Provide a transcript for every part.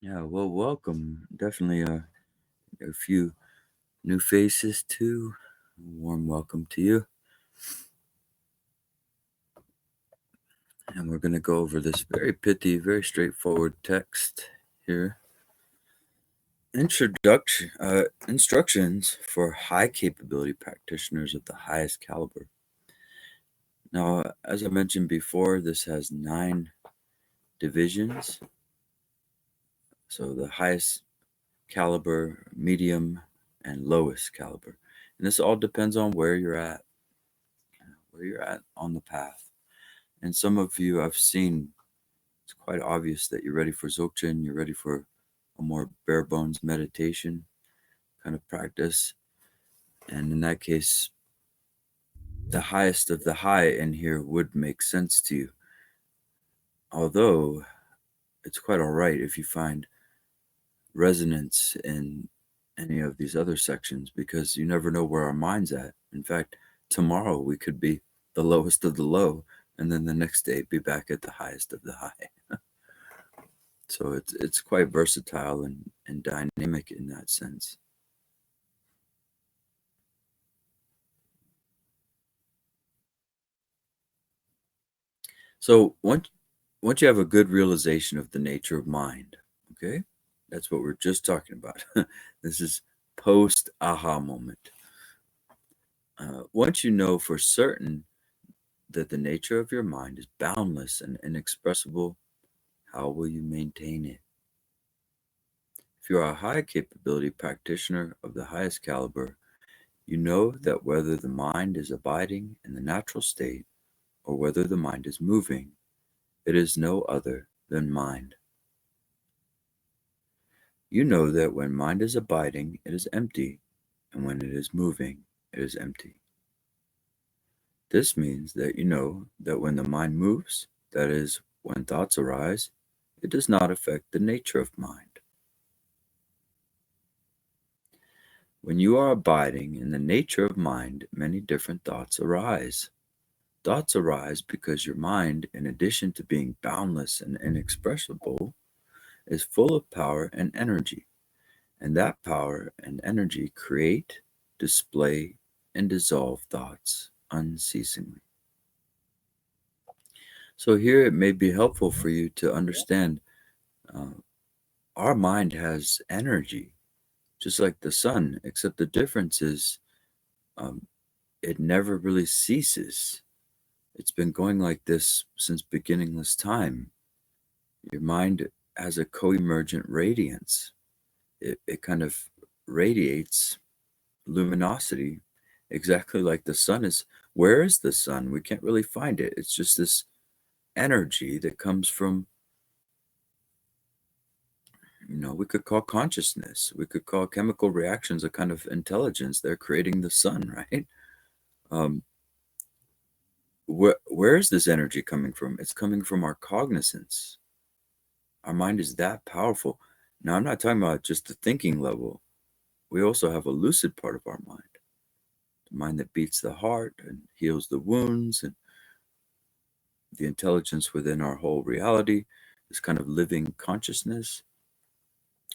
Yeah, well, welcome. Definitely a few new faces too. Warm welcome to you. And we're going to go over this very pithy, very straightforward text here. Instructions for high capability practitioners of the highest caliber. Now, as I mentioned before, this has 9 divisions. So the highest caliber, medium, and lowest caliber. And this all depends on where you're at on the path. And some of you I've seen, it's quite obvious that you're ready for Dzogchen, you're ready for a more bare bones meditation kind of practice. And in that case, the highest of the high in here would make sense to you. Although it's quite all right if you find resonance in any of these other sections, because you never know where our mind's at. In fact, tomorrow we could be the lowest of the low, and then the next day be back at the highest of the high. So it's quite versatile and dynamic in that sense. So once you have a good realization of the nature of mind, okay, that's what we're just talking about. This is post aha moment. Once you know for certain that the nature of your mind is boundless and inexpressible, how will you maintain it? If you are a high capability practitioner of the highest caliber, you know that whether the mind is abiding in the natural state or whether the mind is moving, it is no other than mind. You know that when mind is abiding, it is empty, and when it is moving, it is empty. This means that you know that when the mind moves, that is, when thoughts arise, it does not affect the nature of mind. When you are abiding in the nature of mind, many different thoughts arise. Thoughts arise because your mind, in addition to being boundless and inexpressible, is full of power and energy. And that power and energy create, display, and dissolve thoughts unceasingly. So, here it may be helpful for you to understand uh, our mind has energy, just like the sun, except the difference is um, it never really ceases. It's been going like this since beginningless time. Your mind has a co emergent radiance, it kind of radiates luminosity exactly like the sun is. Where is the sun? We can't really find it. It's just this energy that comes from, we could call consciousness. We could call chemical reactions a kind of intelligence. They're creating the sun, right? Um, where is this energy coming from? It's coming from our cognizance. Our mind is that powerful. Now, I'm not talking about just the thinking level. We also have a lucid part of our mind, the mind that beats the heart and heals the wounds, and the intelligence within our whole reality, this kind of living consciousness.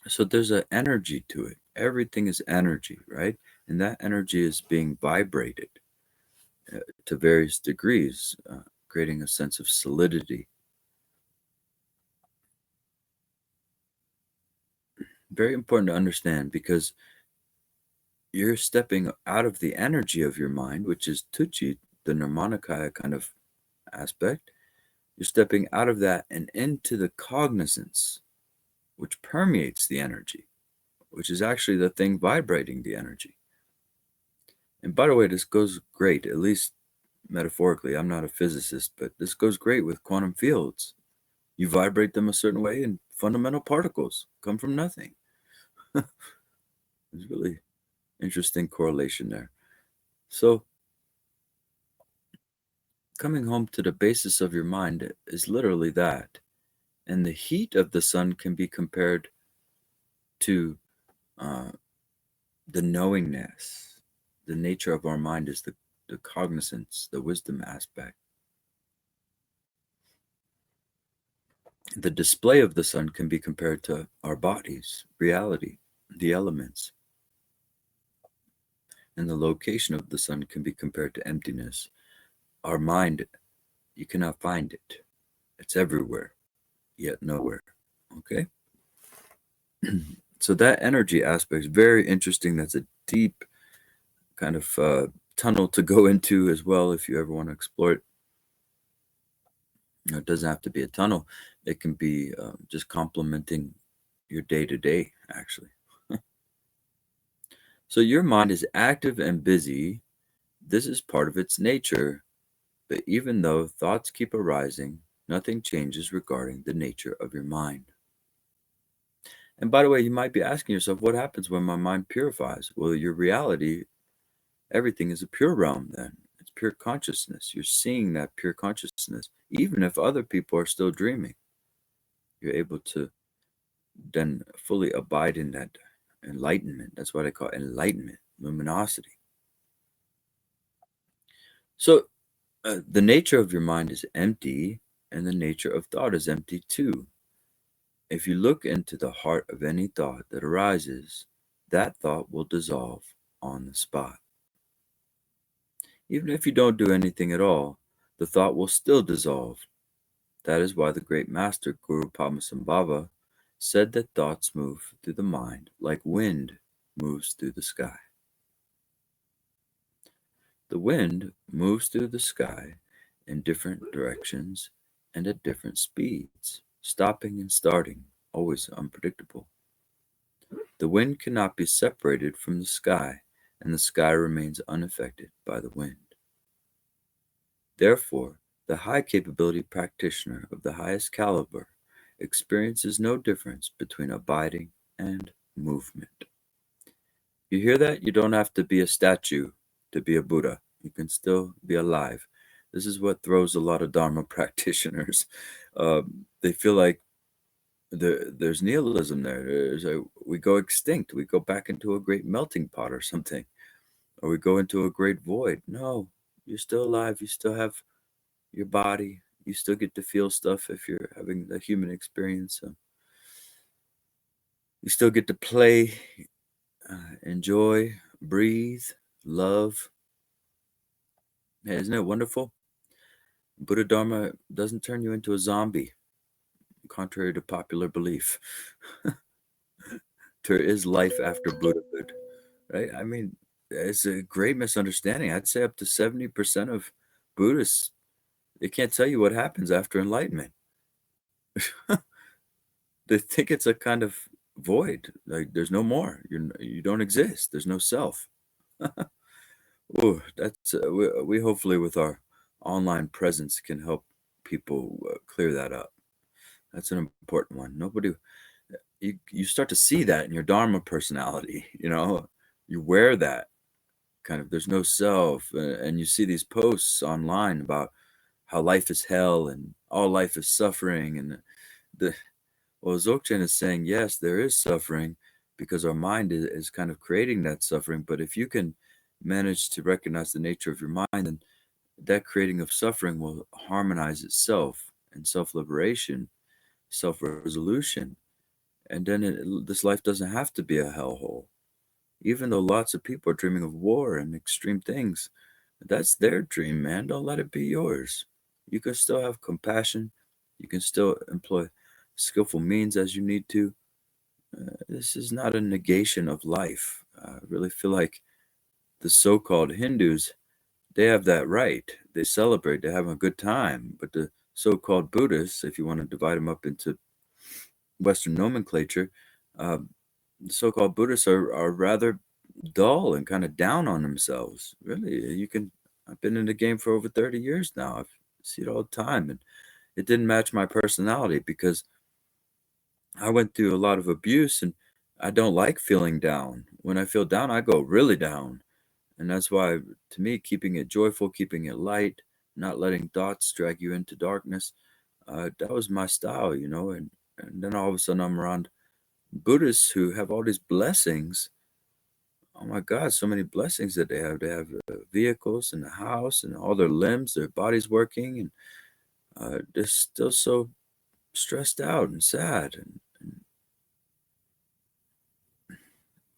So there's an energy to it. Everything is energy, right? And that energy is being vibrated to various degrees, creating a sense of solidity. Very important to understand, because you're stepping out of the energy of your mind, which is Tucci, the Nirmanakaya kind of aspect. You're stepping out of that and into the cognizance, which permeates the energy, which is actually the thing vibrating the energy. And by the way, this goes great, at least metaphorically. I'm not a physicist, but this goes great with quantum fields. You vibrate them a certain way, and fundamental particles come from nothing. There's really interesting correlation there. So, coming home to the basis of your mind is literally that. And the heat of the sun can be compared to uh, the knowingness. The nature of our mind is the cognizance, the wisdom aspect. The display of the sun can be compared to our bodies, reality, the elements. And the location of the sun can be compared to emptiness. Our mind, you cannot find it. It's everywhere, yet nowhere. Okay? So that energy aspect is very interesting. That's a deep kind of tunnel to go into as well if you ever want to explore it. It doesn't have to be a tunnel. It can be just complementing your day-to-day, actually. So your mind is active and busy. This is part of its nature. But even though thoughts keep arising, nothing changes regarding the nature of your mind. And by the way, you might be asking yourself, what happens when my mind purifies? Well, your reality, everything is a pure realm then. It's pure consciousness. You're seeing that pure consciousness. Even if other people are still dreaming, you're able to then fully abide in that enlightenment. That's what I call enlightenment, luminosity. So the nature of your mind is empty, and the nature of thought is empty too. If you look into the heart of any thought that arises, that thought will dissolve on the spot. Even if you don't do anything at all, the thought will still dissolve. That is why the great master Guru Padmasambhava said that thoughts move through the mind like wind moves through the sky. The wind moves through the sky in different directions and at different speeds, stopping and starting, always unpredictable. The wind cannot be separated from the sky, and the sky remains unaffected by the wind. Therefore, the high capability practitioner of the highest caliber experiences no difference between abiding and movement. You hear that? You don't have to be a statue to be a Buddha. You can still be alive. This is what throws a lot of Dharma practitioners. They feel like there's nihilism there. We go extinct. We go back into a great melting pot or something, or we go into a great void. No, you're still alive. You still have your body. You still get to feel stuff if you're having the human experience. You still get to play, enjoy, breathe, love. Hey, isn't it wonderful? Buddha Dharma doesn't turn you into a zombie, contrary to popular belief. There is life after Buddhahood, right? I mean, it's a great misunderstanding. I'd say up to 70% of Buddhists, they can't tell you what happens after enlightenment. They think it's a kind of void, like there's no more. You don't exist. There's no self. Oh, that's we hopefully with our online presence can help people clear that up. That's an important one. Nobody, you start to see that in your Dharma personality. You wear that kind of. There's no self, and you see these posts online about how life is hell and all life is suffering, and the well, Dzogchen is saying yes, there is suffering because our mind is kind of creating that suffering. But if you can manage to recognize the nature of your mind, then that creating of suffering will harmonize itself and self-liberation, self-resolution. And then this life doesn't have to be a hellhole. Even though lots of people are dreaming of war and extreme things, that's their dream, man. Don't let it be yours. You can still have compassion. You can still employ skillful means as you need to. This is not a negation of life. I really feel like the so-called Hindus, they have that right. They celebrate, they're having a good time. But the so-called Buddhists, if you want to divide them up into Western nomenclature, uh, the so-called Buddhists are rather dull and kind of down on themselves. Really, I've been in the game for over 30 years now. I see it all the time, and it didn't match my personality because I went through a lot of abuse, and I don't like feeling down. When I feel down, I go really down. And that's why, to me, keeping it joyful, keeping it light, not letting thoughts drag you into darkness, that was my style, and then all of a sudden I'm around Buddhists who have all these blessings. Oh my God, so many blessings that they have. They have vehicles and a house and all their limbs, their bodies working, and they're still so stressed out and sad.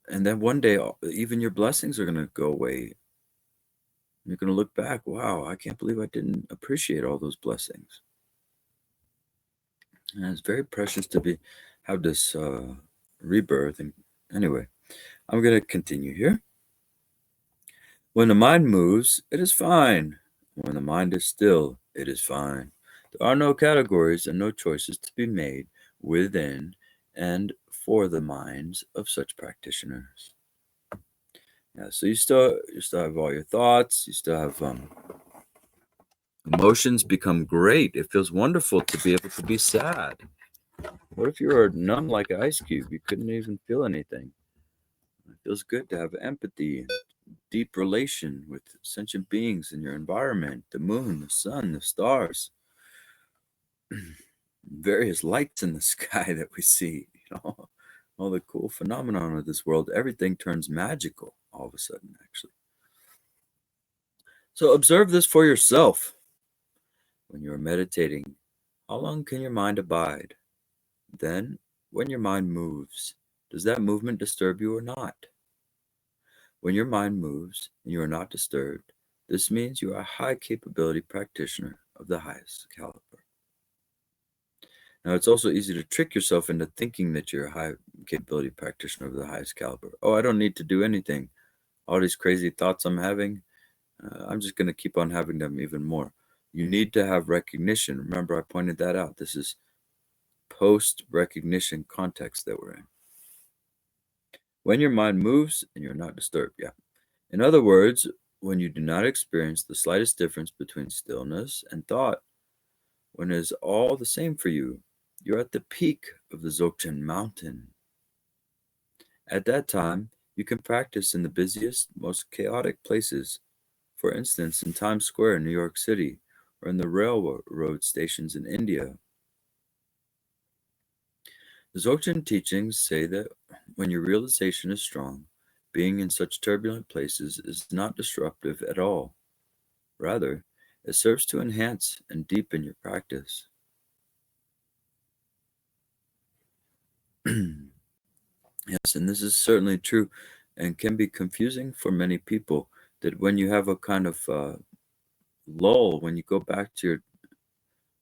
And then one day, even your blessings are going to go away. You're going to look back, wow, I can't believe I didn't appreciate all those blessings. And it's very precious to have this rebirth. And anyway, I'm going to continue here. When the mind moves, it is fine. When the mind is still, it is fine. There are no categories and no choices to be made within and for the minds of such practitioners. Yeah, so you still have all your thoughts. You still have emotions become great. It feels wonderful to be able to be sad. What if you were numb like an ice cube? You couldn't even feel anything. It feels good to have empathy and deep relation with sentient beings in your environment, the moon, the sun, the stars, various lights in the sky that we see, all the cool phenomenon of this world. Everything turns magical all of a sudden, actually. So observe this for yourself. When you are meditating, how long can your mind abide? Then, when your mind moves, does that movement disturb you or not? When your mind moves and you are not disturbed, this means you are a high capability practitioner of the highest caliber. Now, it's also easy to trick yourself into thinking that you're a high capability practitioner of the highest caliber. Oh, I don't need to do anything. All these crazy thoughts I'm having, I'm just going to keep on having them even more. You need to have recognition. Remember, I pointed that out. This is post-recognition context that we're in. When your mind moves and you're not disturbed, yeah. In other words, when you do not experience the slightest difference between stillness and thought, when it is all the same for you, you're at the peak of the Dzogchen mountain. At that time, you can practice in the busiest, most chaotic places, for instance, in Times Square in New York City, or in the railroad stations in India. The Dzogchen teachings say that when your realization is strong, being in such turbulent places is not disruptive at all. Rather, it serves to enhance and deepen your practice. Yes, and this is certainly true and can be confusing for many people that when you have a kind of lull, when you go back to your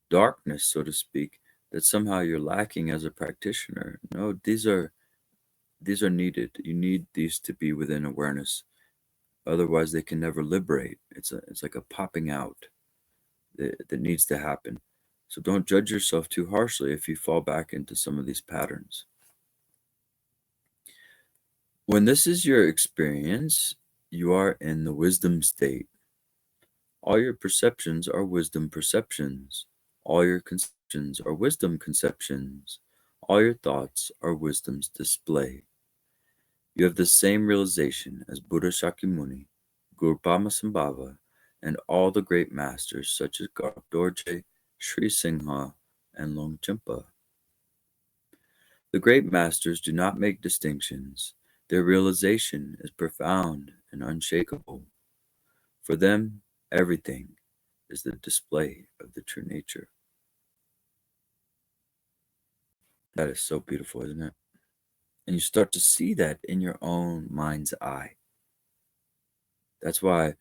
darkness, so to speak, that somehow you're lacking as a practitioner. No, these are needed. You need these to be within awareness. Otherwise, they can never liberate. It's like a popping out that needs to happen. So don't judge yourself too harshly if you fall back into some of these patterns. When this is your experience, you are in the wisdom state. All your perceptions are wisdom perceptions. All your conceptions are wisdom conceptions. All your thoughts are wisdom's display. You have the same realization as Buddha Shakyamuni, Guru Padmasambhava, and all the great masters such as Dorje, Sri Singha, and Longchenpa. The great masters do not make distinctions. Their realization is profound and unshakable. For them, everything is the display of the true nature. That is so beautiful, isn't it? And you start to see that in your own mind's eye. That's why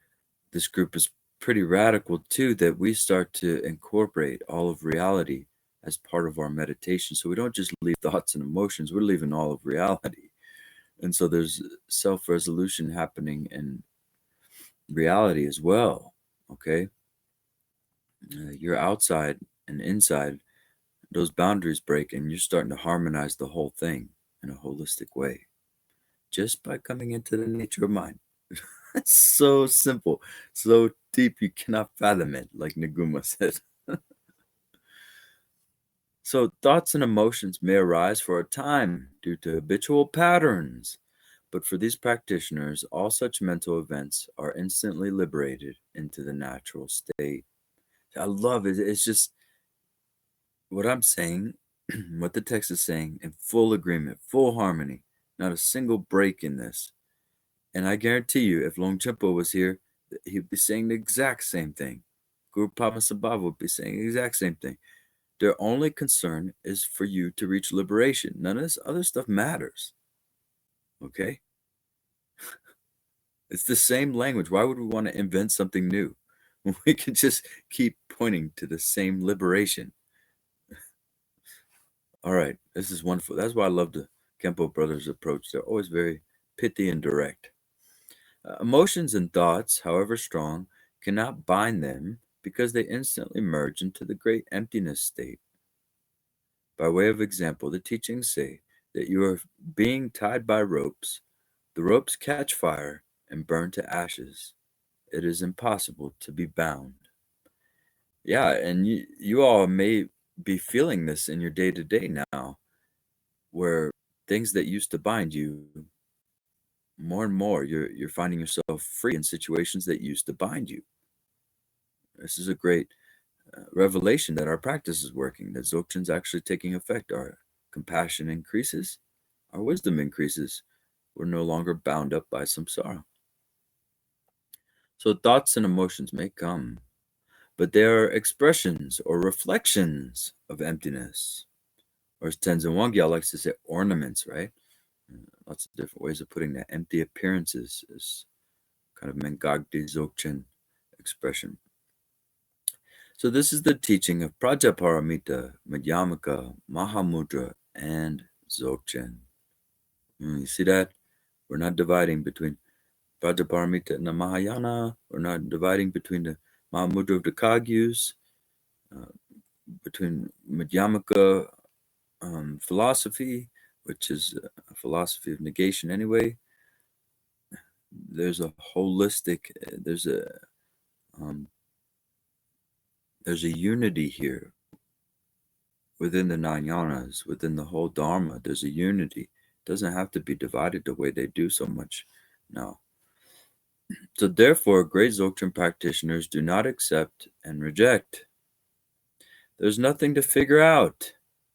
this group is pretty radical too, that we start to incorporate all of reality as part of our meditation. So we don't just leave thoughts and emotions, we're leaving all of reality. And so there's self-resolution happening in reality as well, okay? You're outside and inside, those boundaries break and you're starting to harmonize the whole thing in a holistic way just by coming into the nature of mind. It's so simple, so deep you cannot fathom it, like Naguma said. So thoughts and emotions may arise for a time due to habitual patterns, but for these practitioners, all such mental events are instantly liberated into the natural state. I love it. It's just what I'm saying, what the text is saying, in full agreement, full harmony, not a single break in this. And I guarantee you, if Longchenpa was here, he'd be saying the exact same thing. Guru Padmasambhava would be saying the exact same thing. Their only concern is for you to reach liberation. None of this other stuff matters. Okay? It's the same language. Why would we want to invent something new? We can just keep pointing to the same liberation. All right, this is wonderful. That's why I love the Kempo brothers' approach. They're always very pithy and direct. Emotions and thoughts, however strong, cannot bind them because they instantly merge into the great emptiness state. By way of example, the teachings say that you are being tied by ropes. The ropes catch fire and burn to ashes. It is impossible to be bound. Yeah, and you all may be feeling this in your day-to-day now, where things that used to bind you, more and more you're finding yourself free in situations that used to bind you. This is a great revelation that our practice is working, that Dzogchen's actually taking effect. Our compassion increases, our wisdom increases. We're no longer bound up by samsara. So thoughts and emotions may come, but they are expressions or reflections of emptiness. Or as Tenzin Wangyal likes to say, ornaments, right? Lots of different ways of putting that. Empty appearances is kind of Mengagdi Dzogchen expression. So this is the teaching of Prajaparamita, Madhyamaka, Mahamudra, and Dzogchen. You see that? We're not dividing between Prajaparamita and the Mahayana. We're not dividing between the Mahamudra of the Kagyus, between Madhyamaka philosophy, which is a philosophy of negation anyway. There's a holistic, there's a unity here within the nine yanas, within the whole Dharma. There's a unity. It doesn't have to be divided the way they do so much now. So therefore, great Dzogchen practitioners do not accept and reject. There's nothing to figure out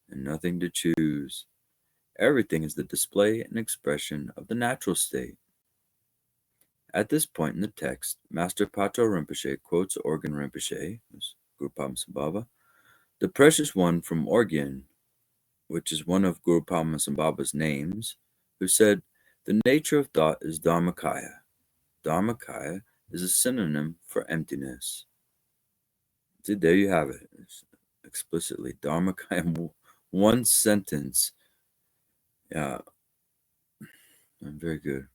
and nothing to choose. Everything is the display and expression of the natural state. At this point in the text, Master Patrul Rinpoche quotes Organ Rinpoche, Guru Padmasambhava, the precious one from Organ, which is one of Guru Padmasambhava's names, who said, "The nature of thought is Dharmakaya. Dharmakaya is a synonym for emptiness." See, there you have it. It's explicitly Dharmakaya, one sentence. Yeah, very good.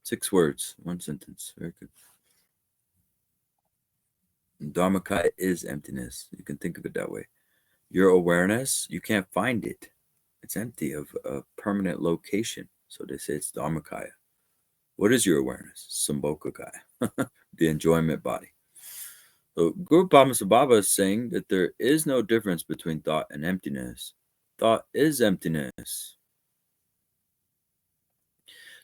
6 words, one sentence. Very good. Dharmakaya is emptiness. You can think of it that way. Your awareness, you can't find it. It's empty of a permanent location. So they say it's Dharmakaya. What is your awareness? Sambhogakaya, the enjoyment body. So Guru Padmasambhava is saying that there is no difference between thought and emptiness. Thought is emptiness.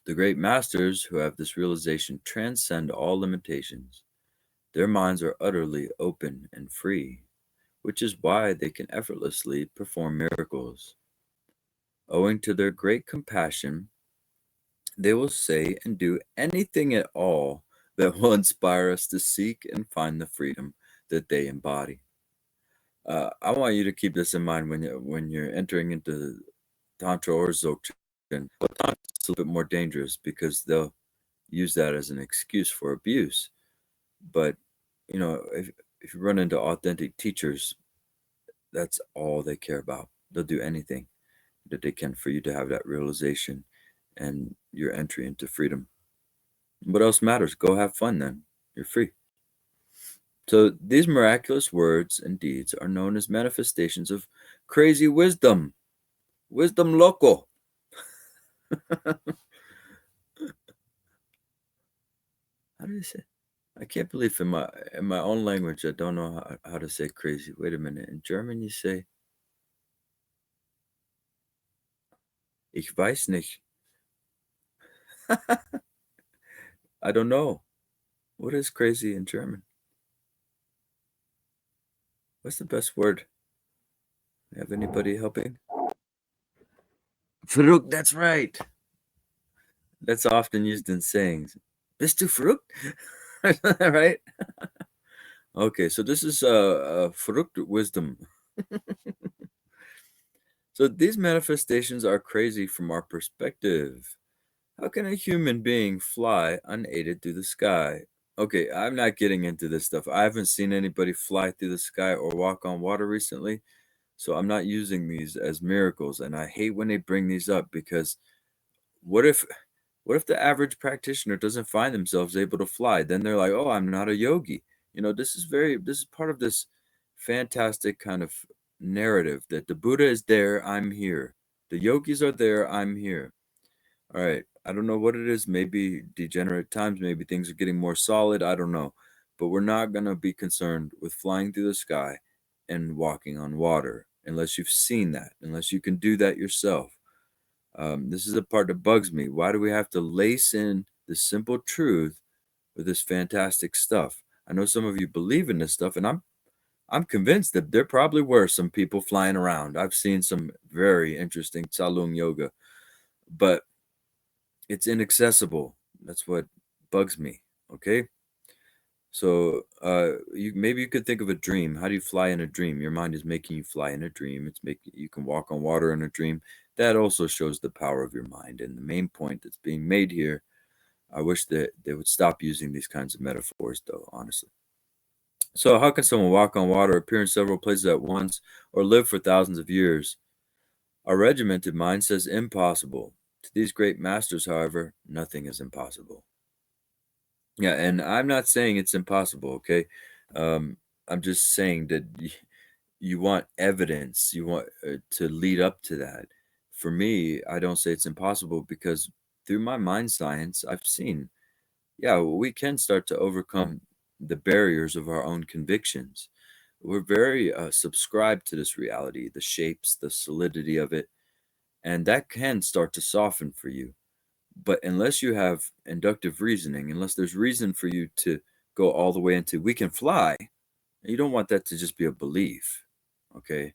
The great masters who have this realization transcend all limitations. Their minds are utterly open and free, which is why they can effortlessly perform miracles. Owing to their great compassion, they will say and do anything at all that will inspire us to seek and find the freedom that they embody. I want you to keep this in mind when you're entering into Tantra or Dzogchen. Tantra is a little bit more dangerous because they'll use that as an excuse for abuse. But, if you run into authentic teachers, that's all they care about. They'll do anything that they can for you to have that realization and your entry into freedom. What else matters? Go have fun then. You're free. So these miraculous words and deeds are known as manifestations of crazy wisdom. Wisdom loco. How do you say? I can't believe in my own language I don't know how to say crazy. Wait a minute. In German you say Ich weiß nicht. I don't know. What is crazy in German? What's the best word? Have anybody helping? Verrückt, that's right. That's often used in sayings. Bist du verrückt? Right? Okay, so this is fruct wisdom. So these manifestations are crazy from our perspective. How can a human being fly unaided through the sky? Okay, I'm not getting into this stuff. I haven't seen anybody fly through the sky or walk on water recently, so I'm not using these as miracles. And I hate when they bring these up because what if what if the average practitioner doesn't find themselves able to fly? Then they're like, "Oh, I'm not a yogi." This is part of this fantastic kind of narrative that the Buddha is there, I'm here. The yogis are there, I'm here. All right. I don't know what it is. Maybe degenerate times, maybe things are getting more solid. I don't know. But we're not going to be concerned with flying through the sky and walking on water unless you've seen that, unless you can do that yourself. This is the part that bugs me. Why do we have to lace in the simple truth with this fantastic stuff? I know some of you believe in this stuff, and I'm convinced that there probably were some people flying around. I've seen some very interesting Tsalung yoga, but it's inaccessible. That's what bugs me. Okay. So you could think of a dream. How do you fly in a dream? Your mind is making you fly in a dream. It's making you can walk on water in a dream. That also shows the power of your mind. And the main point that's being made here, I wish that they would stop using these kinds of metaphors, though, honestly. So how can someone walk on water, appear in several places at once, or live for thousands of years? Our regimented mind says impossible. To these great masters, however, nothing is impossible. Yeah, and I'm not saying it's impossible, okay? I'm just saying that you want evidence, you want to lead up to that. For me, I don't say it's impossible because through my mind science, I've seen, yeah, we can start to overcome the barriers of our own convictions. We're very subscribed to this reality, the shapes, the solidity of it, and that can start to soften for you. But unless you have inductive reasoning, unless there's reason for you to go all the way into we can fly, you don't want that to just be a belief. Okay.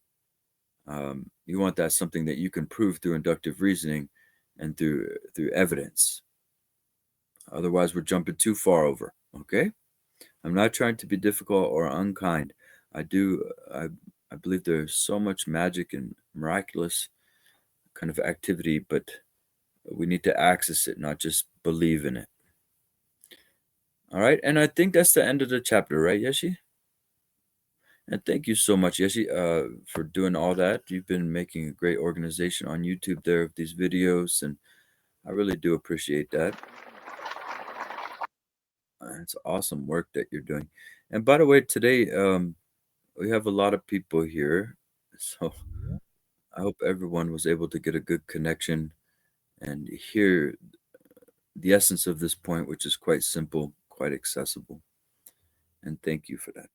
You want that something that you can prove through inductive reasoning and through evidence. Otherwise, we're jumping too far over. Okay. I'm not trying to be difficult or unkind. I do. I believe there's so much magic and miraculous kind of activity, but we need to access it, not just believe in it. All right, and I think that's the end of the chapter, right, Yeshi? And thank you so much, Yeshi, for doing all that. You've been making a great organization on YouTube there of these videos, and I really do appreciate that. It's awesome work that you're doing. And by the way, today we have a lot of people here, so I hope everyone was able to get a good connection and hear the essence of this point, which is quite simple, quite accessible. And thank you for that.